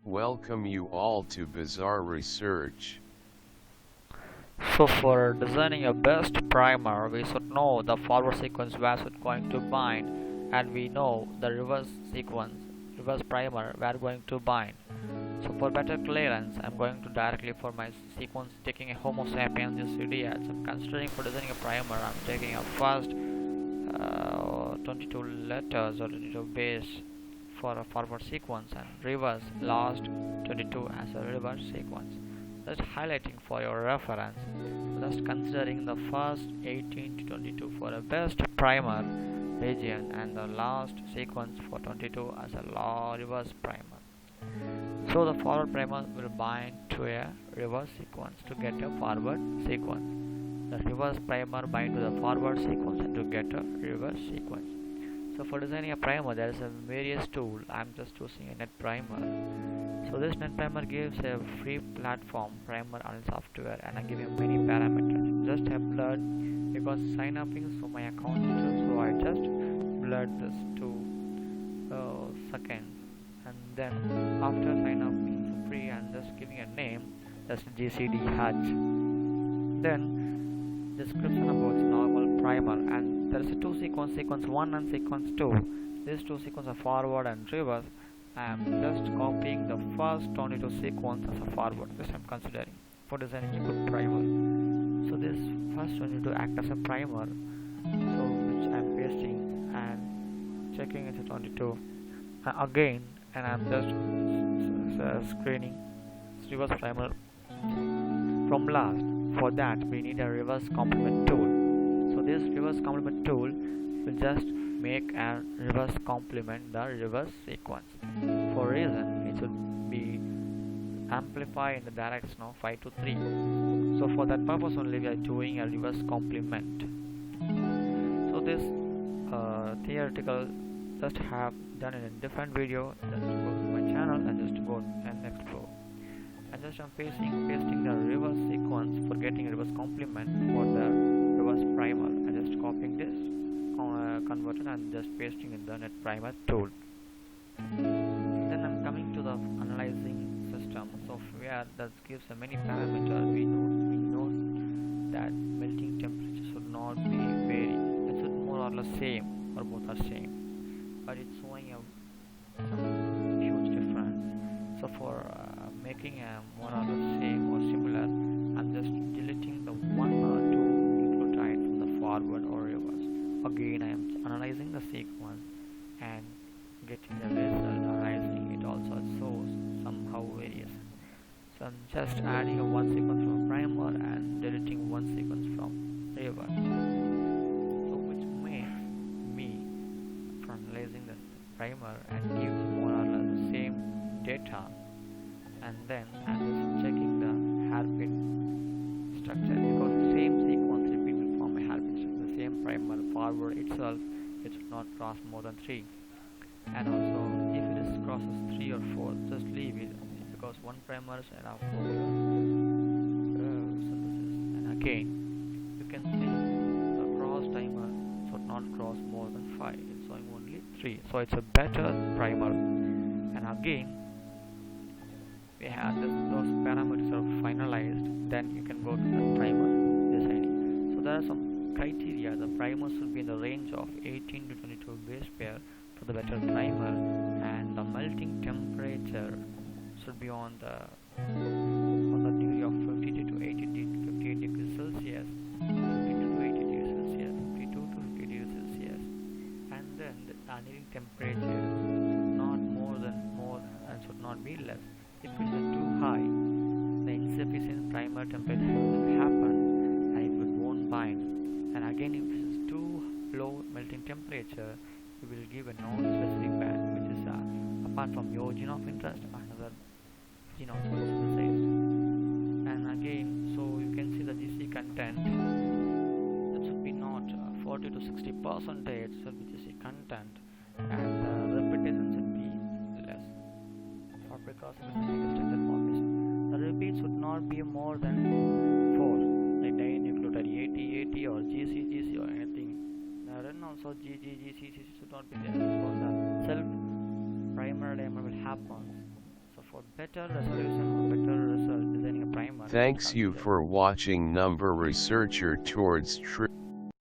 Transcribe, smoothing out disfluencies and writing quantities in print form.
Welcome you all to Bizarre Research. So for designing a best primer, we should know the forward sequence where it's going to bind, and we know the reverse primer where going to bind. So for better clearance, I'm going to directly for my sequence taking a Homo sapiens UCDH. I'm considering for designing a primer, I'm taking a first 22 letters or 22 base for a forward sequence and reverse last 22 as a reverse sequence. Just highlighting for your reference. Just considering the first 18 to 22 for a best primer region and the last sequence for 22 as a reverse primer. So the forward primer will bind to a reverse sequence to get a forward sequence. The reverse primer bind to the forward sequence and to get a reverse sequence. So for designing a primer, there is a various tool. I'm just choosing a net primer. So this net primer gives a free platform primer on software, and I give you many parameters. Just have blurred because sign up in so my account details, so I just blurred this to seconds, and then after sign up in free and just giving a name, that's GCD Hatch. Then description about normal primer, and there is a two sequence 1 and sequence 2. These two sequences are forward and reverse. I am just copying the first 22 sequence as a forward. This I am considering for designing a good primer. So this first 22 act as a primer, so which I am pasting and checking into 22 again, and I am just screening reverse primer from last. For that we need a reverse complement tool. So this reverse complement tool will just make a reverse complement the reverse sequence. For reason it should be amplify in the direction of 5 to 3. So for that purpose only we are doing a reverse complement. So this theoretical just have done in a different video. Just go to my channel and just go and explore. And just I'm pasting the reverse sequence for getting a reverse complement for the reverse primer. And just copying this converter and just pasting in the net primer tool. Then I'm coming to the analyzing system software that gives a many parameters. We know that melting temperature should not be vary. It should more or less same, or both are same, but it's showing some huge difference. So for making a more or less same or similar, I'm just deleting the one or two nucleotide from the forward or reverse. Again I am analyzing the sequence and getting the result, analyzing it also shows somehow various. So I'm just adding a one sequence from primer and deleting one sequence from reverse. So which makes me from analyzing the primer and gives more or less the same data. And then I'm just checking the hairpin structure, because the same sequence repeat will form a hairpin structure. The same primer forward itself, it should not cross more than 3. And also if it is crosses 3 or 4, just leave it, because one primer is enough for your synthesis. And again you can see the cross timer should not cross more than 5. It's showing only 3, so it's a better primer. And again we have those parameters are finalized, then you can go to the primer designing. So there are some criteria. The primer should be in the range of 18 to 22 base pair for the better primer, and the melting temperature should be on the degree of 50 to 58 degrees Celsius, 52 to 80 degrees Celsius, 52 to 50 degrees Celsius. And then the annealing temperature should not more and should not be less. If it is too high, the insufficient primer temperature will happen and it won't bind. And again, if it is too low melting temperature, you will give a non-specific band, which is apart from your gene of interest, another gene also is synthesized. And again, so you can see the GC content. It should be not 40 to 60%. Should be GC content, and the repetition should be less. For precaution, standard formation. The repeat should not be more than 4, like dinucleotide 80 or GC or anything. Then also GC should not be there, because the self primer dimer will happen. So for better resolution or better result designing a primer. Thanks you for watching Number Researcher towards Truth.